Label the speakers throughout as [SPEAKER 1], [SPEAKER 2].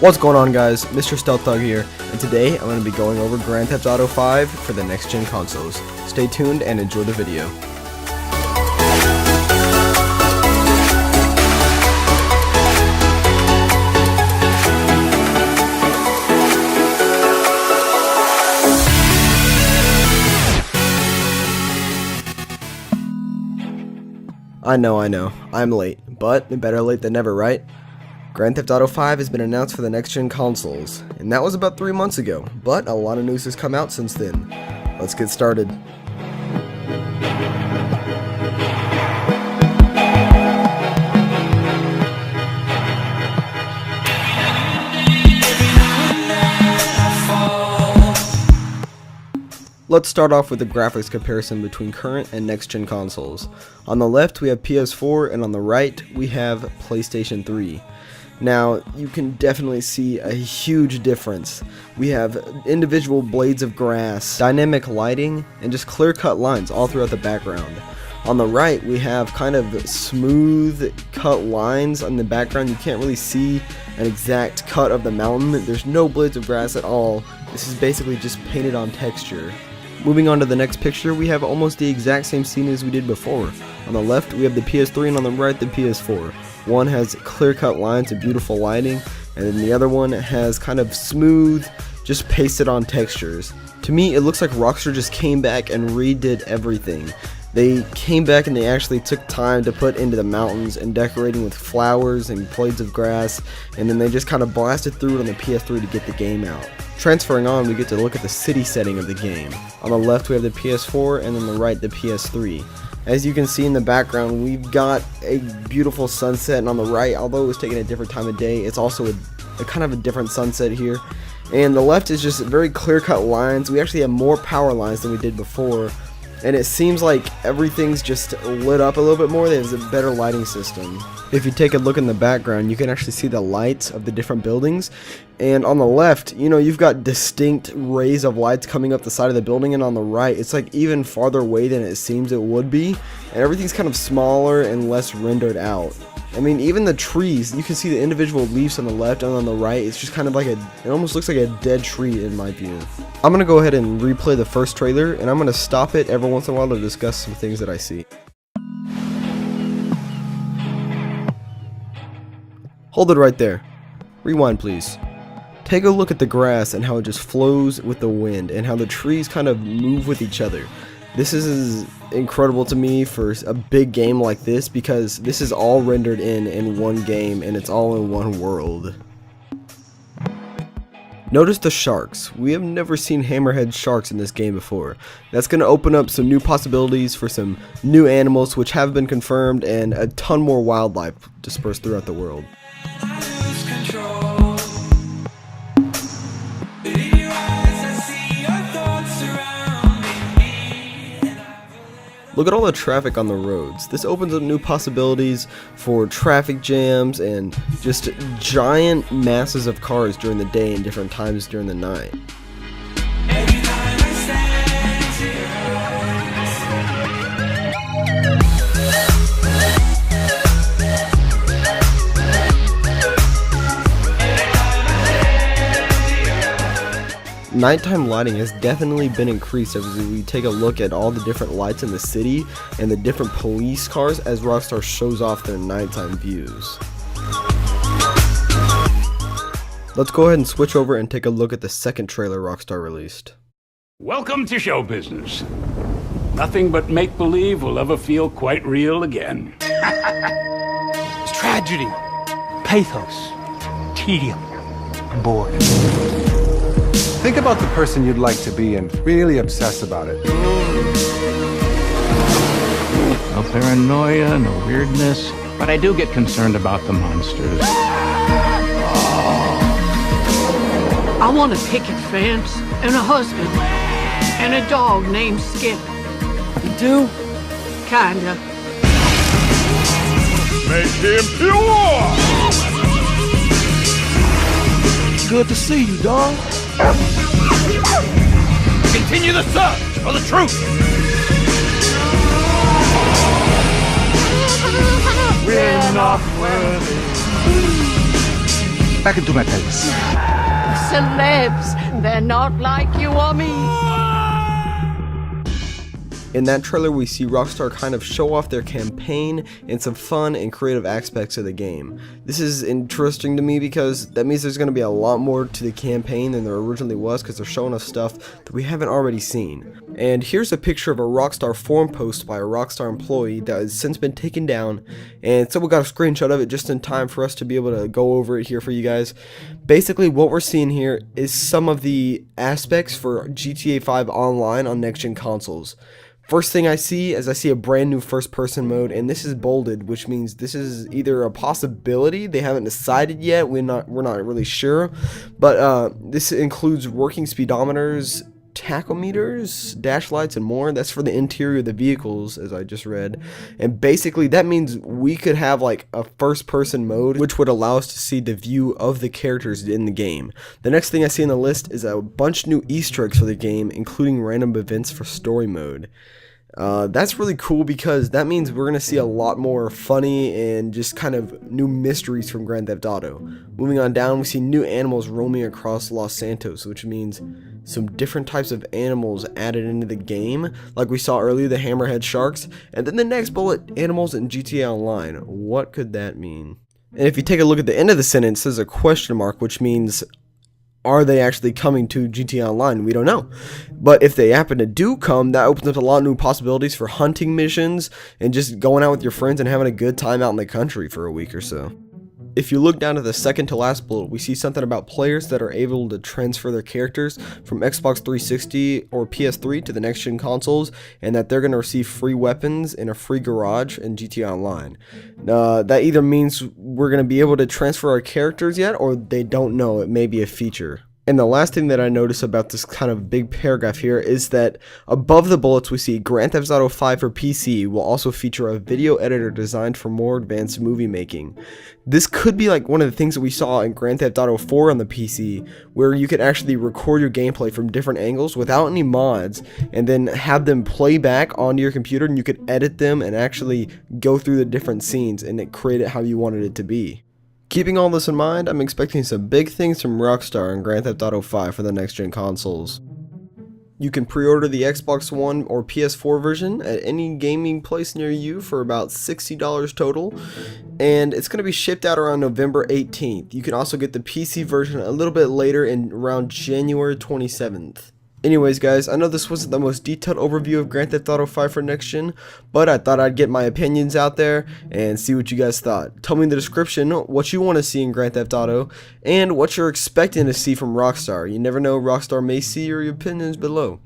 [SPEAKER 1] What's going on, guys? Mr. Stealth Thug here, and today I'm going to be going over Grand Theft Auto 5 for the next-gen consoles. Stay tuned and enjoy the video. I know, I'm late, but better late than never, right? Grand Theft Auto 5 has been announced for the next-gen consoles, and that was about 3 months ago, but a lot of news has come out since then. Let's get started. Let's start off with the graphics comparison between current and next-gen consoles. On the left we have PS4, and on the right we have PlayStation 3. Now, you can definitely see a huge difference. We have individual blades of grass, dynamic lighting, and just clear-cut lines all throughout the background. On the right, we have kind of smooth cut lines on the background. You can't really see an exact cut of the mountain. There's no blades of grass at all. This is basically just painted on texture. Moving on to the next picture, we have almost the exact same scene as we did before. On the left, we have the PS3, and on the right, the PS4. One has clear-cut lines and beautiful lighting, and then the other one has kind of smooth, just pasted on textures. To me, it looks like Rockstar just came back and redid everything. They came back and they actually took time to put into the mountains and decorating with flowers and blades of grass, and then they just kind of blasted through it on the PS3 to get the game out. Transferring on, we get to look at the city setting of the game. On the left we have the PS4, and on the right the PS3. As you can see in the background, we've got a beautiful sunset, and on the right, although it was taken at a different time of day, it's also a kind of a different sunset here. And the left is just very clear-cut lines. We actually have more power lines than we did before, and it seems like everything's just lit up a little bit more. There's a better lighting system. If you take a look in the background, you can actually see the lights of the different buildings. And on the left, you've got distinct rays of lights coming up the side of the building, and on the right, it's like even farther away than it seems it would be. And everything's kind of smaller and less rendered out. I mean, even the trees, you can see the individual leaves on the left, and on the right, it's just kind of like it almost looks like a dead tree in my view. I'm going to go ahead and replay the first trailer, and I'm going to stop it every once in a while to discuss some things that I see. Hold it right there. Rewind, please. Take a look at the grass and how it just flows with the wind, and how the trees kind of move with each other. This is incredible to me for a big game like this, because this is all rendered in one game, and it's all in one world. Notice the sharks. We have never seen hammerhead sharks in this game before. That's going to open up some new possibilities for some new animals which have been confirmed, and a ton more wildlife dispersed throughout the world. Look at all the traffic on the roads. This opens up new possibilities for traffic jams and just giant masses of cars during the day and different times during the night. Nighttime lighting has definitely been increased as we take a look at all the different lights in the city and the different police cars as Rockstar shows off their nighttime views. Let's go ahead and switch over and take a look at the second trailer Rockstar released.
[SPEAKER 2] Welcome to show business. Nothing but make-believe will ever feel quite real again.
[SPEAKER 3] Tragedy, pathos, tedium, and boredom. Think about the person you'd like to be and really obsess about it.
[SPEAKER 2] No paranoia, no weirdness, but I do get concerned about the monsters.
[SPEAKER 4] I want a picket fence and a husband and a dog named Skip.
[SPEAKER 1] You do?
[SPEAKER 4] Kinda.
[SPEAKER 5] Make him pure!
[SPEAKER 3] Good to see you, dog.
[SPEAKER 5] Continue the search for the truth!
[SPEAKER 3] We're not worthy. back into my palace.
[SPEAKER 4] Celebs, they're not like you or me.
[SPEAKER 1] In that trailer, we see Rockstar kind of show off their campaign and some fun and creative aspects of the game. This is interesting to me because that means there's going to be a lot more to the campaign than there originally was, because they're showing us stuff that we haven't already seen. And here's a picture of a Rockstar forum post by a Rockstar employee that has since been taken down, and someone got a screenshot of it just in time for us to be able to go over it here for you guys. Basically, what we're seeing here is some of the aspects for GTA 5 Online on next-gen consoles. First thing I see is a brand new first person mode, and this is bolded, which means this is either a possibility, they haven't decided yet, we're not really sure, but this includes working speedometers, tachometers, dash lights, and more. That's for the interior of the vehicles, as I just read. And basically that means we could have like a first person mode, which would allow us to see the view of the characters in the game. The next thing I see on the list is a bunch of new Easter eggs for the game, including random events for story mode. That's really cool because that means we're going to see a lot more funny and just kind of new mysteries from Grand Theft Auto. Moving on down, we see new animals roaming across Los Santos, which means some different types of animals added into the game, like we saw earlier, the hammerhead sharks, and then the next bullet, animals in GTA Online. What could that mean? And if you take a look at the end of the sentence, there's a question mark, which means, are they actually coming to GTA Online? We don't know. But if they happen to do come, that opens up a lot of new possibilities for hunting missions and just going out with your friends and having a good time out in the country for a week or so. If you look down to the second to last bullet, we see something about players that are able to transfer their characters from Xbox 360 or PS3 to the next gen consoles, and that they're going to receive free weapons and a free garage in GTA Online. That either means we're going to be able to transfer our characters yet, or they don't know, it may be a feature. And the last thing that I notice about this kind of big paragraph here is that above the bullets we see Grand Theft Auto 5 for PC will also feature a video editor designed for more advanced movie making. This could be like one of the things that we saw in Grand Theft Auto 4 on the PC, where you could actually record your gameplay from different angles without any mods, and then have them play back onto your computer, and you could edit them and actually go through the different scenes and create it how you wanted it to be. Keeping all this in mind, I'm expecting some big things from Rockstar in Grand Theft Auto 5 for the next-gen consoles. You can pre-order the Xbox One or PS4 version at any gaming place near you for about $60 total, and it's going to be shipped out around November 18th. You can also get the PC version a little bit later, in around January 27th. Anyways guys, I know this wasn't the most detailed overview of Grand Theft Auto 5 for next gen, but I thought I'd get my opinions out there and see what you guys thought. Tell me in the description what you want to see in Grand Theft Auto and what you're expecting to see from Rockstar. You never know, Rockstar may see your opinions below.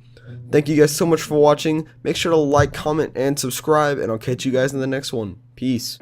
[SPEAKER 1] Thank you guys so much for watching. Make sure to like, comment, and subscribe, and I'll catch you guys in the next one. Peace.